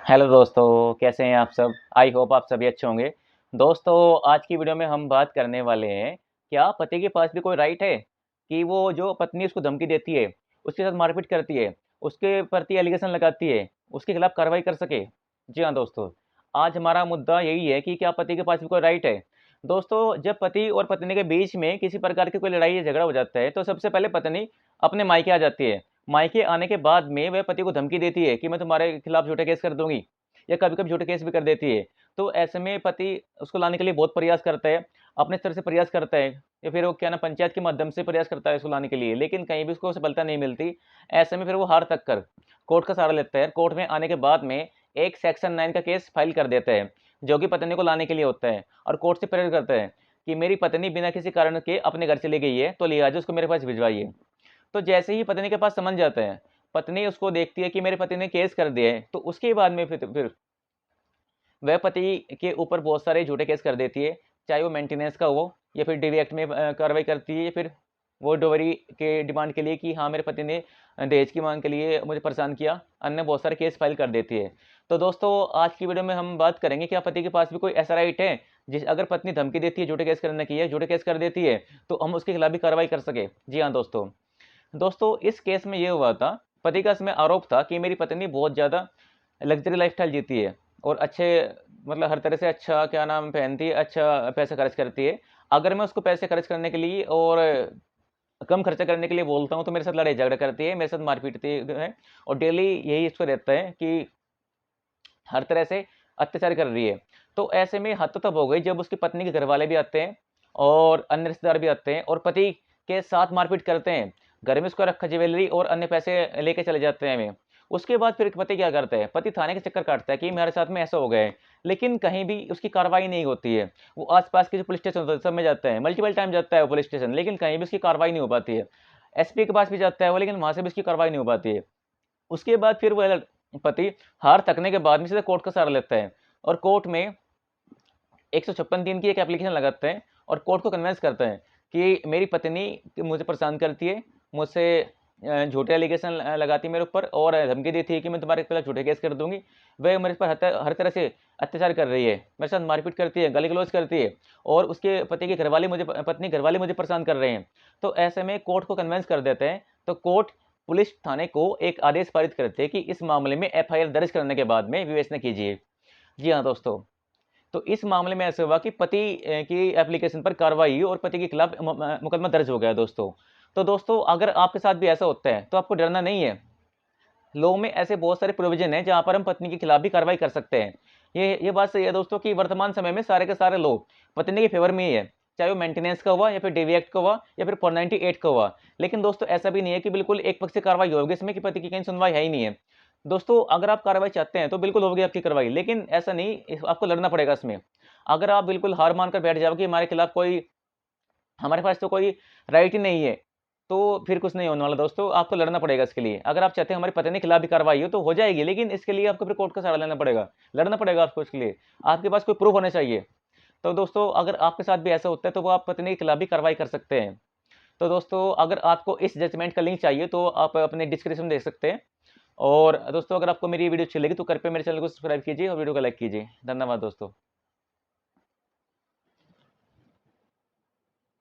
Hello दोस्तों, कैसे हैं आप सब? आई होप आप सभी अच्छे होंगे। दोस्तों, आज की वीडियो में हम बात करने वाले हैं, क्या पति के पास भी कोई राइट है कि वो जो पत्नी उसको धमकी देती है, उसके साथ मारपीट करती है, उसके प्रति एलिगेशन लगाती है, उसके खिलाफ कार्रवाई कर सके? जी हाँ दोस्तों, आज हमारा मुद्दा यही है कि क्या पति के पास भी कोई राइट है? दोस्तों, जब पति और पत्नी के बीच में किसी प्रकार की कोई लड़ाई या झगड़ा हो जाता है, तो सबसे पहले पत्नी अपने मायके आ जाती है। मायके आने के बाद में वह पति को धमकी देती है कि मैं तुम्हारे खिलाफ झूठे केस कर दूँगी, या कभी-कभी झूठे केस भी कर देती है। तो ऐसे में पति उसको लाने के लिए बहुत प्रयास करता है, अपने स्तर से प्रयास करता है, या फिर वो क्या ना पंचायत के माध्यम से प्रयास करता है उसको लाने के लिए, लेकिन कहीं भी उसको सफलता नहीं मिलती। ऐसे में फिर वो हार तक कर कोर्ट का सहारा लेता है। कोर्ट में आने के बाद में एक सेक्शन 9 का केस फाइल कर देता है, जो कि पत्नी को लाने के लिए होता है, और कोर्ट से प्रेरित करता है कि मेरी पत्नी बिना किसी कारण के अपने घर चली गई है, तो लिहाज़ा उसको मेरे पास भिजवाइए। तो जैसे ही पत्नी के पास समन जाता है, पत्नी उसको देखती है कि मेरे पति ने केस कर दिया है, तो उसके बाद में फिर वह पति के ऊपर बहुत सारे झूठे केस कर देती है, चाहे वो मेंटेनेंस का हो या फिर डिवी एक्ट में कार्रवाई करती है, या फिर वो डोवरी के डिमांड के लिए कि हाँ, मेरे पति ने दहेज की माँग के लिए मुझे परेशान किया, अन्य बहुत सारे केस फाइल कर देती है। तो दोस्तों, आज की वीडियो में हम बात करेंगे, क्या पति के पास भी कोई ऐसा राइट है, जिस अगर पत्नी धमकी देती है झूठे केस करने की, या झूठे केस कर देती है, तो हम उसके खिलाफ भी कार्रवाई कर सकें? जी हाँ दोस्तों। दोस्तों, इस केस में ये हुआ था, पति का इसमें आरोप था कि मेरी पत्नी बहुत ज़्यादा लग्ज़री लाइफ़स्टाइल जीती है और अच्छे, मतलब हर तरह से अच्छा क्या नाम पहनती है, अच्छा पैसा खर्च करती है। अगर मैं उसको पैसे खर्च करने के लिए और कम खर्चा करने के लिए बोलता हूँ, तो मेरे साथ लड़ाई झगड़ा करती है, मेरे साथ मार पीटती है, और डेली यही इसको रहता है कि हर तरह से अत्याचार कर रही है। तो ऐसे में हद तो तब हो गई जब उसकी पत्नी के घरवाले भी आते हैं और अन्य रिश्तेदार भी आते हैं और पति के साथ मारपीट करते हैं। घर में उसका रखा ज्वेलरी और अन्य पैसे लेके चले जाते हैं वे। उसके बाद फिर पति क्या करता है? पति थाने के चक्कर काटता है कि मेरे साथ में ऐसा हो गया है। लेकिन कहीं भी उसकी कार्रवाई नहीं होती है। वो आस-पास के जो पुलिस स्टेशन होते हैं, सब में जाता है। मल्टीपल टाइम जाता है वो पुलिस स्टेशन, लेकिन कहीं भी उसकी कार्रवाई नहीं हो पाती है। एसपी के पास भी जाता है वो, लेकिन वहाँ से भी उसकी कार्रवाई नहीं हो पाती है। उसके बाद फिर वह पति हार थकने के बाद में सीधे कोर्ट का सहारा लेता है, और कोर्ट में 156 दिन की एक एप्लीकेशन लगाते हैं और कोर्ट को कन्विंस करते हैं कि मेरी पत्नी मुझे परेशान करती है, मुझसे झूठे एलिगेशन लगाती है मेरे ऊपर, और धमकी देती है कि मैं तुम्हारे खिलाफ झूठे केस कर दूंगी। वह मेरे पर हर तरह से अत्याचार कर रही है, मेरे साथ मारपीट करती है, गाली गलौज करती है, और उसके पति के घरवाले मुझे पत्नी घरवाले मुझे परेशान कर रहे हैं। तो ऐसे में कोर्ट को कन्विंस कर देते हैं। तो कोर्ट पुलिस थाने को एक आदेश पारित करते हैं कि इस मामले में एफआईआर दर्ज करने के बाद में विवेचना कीजिए। जी हाँ दोस्तों, तो इस मामले में ऐसा हुआ कि पति की एप्लीकेशन पर कार्रवाई हुई और पति के खिलाफ मुकदमा दर्ज हो गया दोस्तों। तो दोस्तों, अगर आपके साथ भी ऐसा होता है, तो आपको डरना नहीं है। लॉ में ऐसे बहुत सारे प्रोविजन हैं जहाँ पर हम पत्नी के खिलाफ भी कार्रवाई कर सकते हैं। ये बात सही है दोस्तों कि वर्तमान समय में सारे के सारे लॉ पत्नी के फेवर में ही है। चाहे वो मेंटेनेंस का हुआ, या फिर डेवी एक्ट का हुआ, या फिर 498 का हुआ। लेकिन दोस्तों, ऐसा भी नहीं है कि बिल्कुल एक पक्ष से कार्रवाई होगी इसमें, कि पति की कहीं सुनवाई है ही नहीं है। दोस्तों, अगर आप कार्रवाई चाहते हैं तो बिल्कुल होगी आपकी कार्रवाई, लेकिन ऐसा नहीं, आपको लड़ना पड़ेगा इसमें। अगर आप बिल्कुल हार मानकर बैठ जाओगे कि हमारे खिलाफ कोई, हमारे पास तो कोई राइट ही नहीं है, तो फिर कुछ नहीं होने वाला दोस्तों, आपको लड़ना पड़ेगा इसके लिए। अगर आप चाहते हैं हमारी पत्नी के खिलाफ भी कार्रवाई हो, तो हो जाएगी, लेकिन इसके लिए आपको फिर कोर्ट का सहारा लेना पड़ेगा, लड़ना पड़ेगा आपको इसके लिए। आपके पास कोई प्रूफ होना चाहिए। तो दोस्तों, अगर आपके साथ भी ऐसा होता है, तो वो आप पत्नी के खिलाफ भी कार्रवाई कर सकते हैं। तो दोस्तों, अगर आपको इस जजमेंट का लिंक चाहिए, तो आप अपने डिस्क्रिप्शन में देख सकते हैं। और दोस्तों, अगर आपको मेरी वीडियो अच्छी लगी, तो कृपया मेरे चैनल को सब्सक्राइब कीजिए और वीडियो को लाइक कीजिए। धन्यवाद दोस्तों।